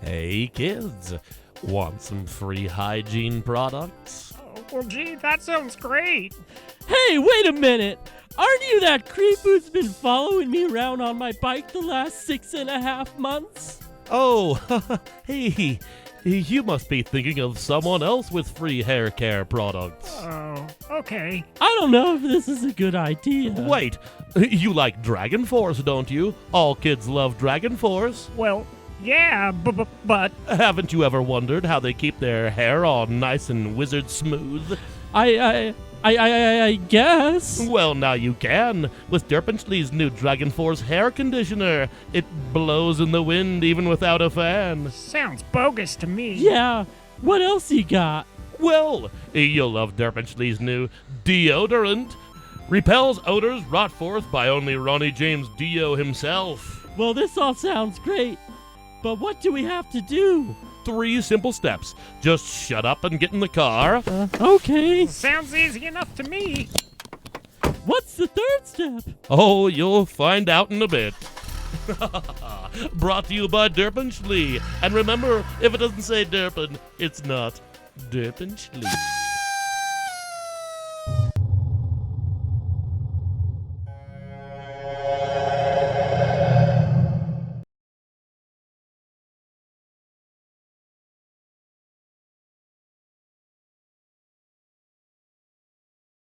Hey kids, want some free hygiene products? Oh, well, gee, that sounds great. Hey, wait a minute! Aren't you that creep who's been following me around on my bike the last 6.5 months? Oh, hey, you must be thinking of someone else with free hair care products. Oh, okay. I don't know if this is a good idea. Wait, you like Dragonforce, don't you? All kids love Dragonforce. Well, yeah, but... Haven't you ever wondered how they keep their hair all nice and wizard smooth? I guess. Well, now you can, with Durpenshlee's new Dragonforce hair conditioner. It blows in the wind even without a fan. Sounds bogus to me. Yeah, what else you got? Well, you'll love Durpenshlee's new Dio-Dorant. Repels odors wrought forth by only Ronnie James Dio himself. Well, this all sounds great, but what do we have to do? 3 simple steps. Just shut up and get in the car. Okay. Sounds easy enough to me. What's the third step? Oh, you'll find out in a bit. Brought to you by Durpenshlee. And remember, if it doesn't say Durpen, it's not Durpenshlee.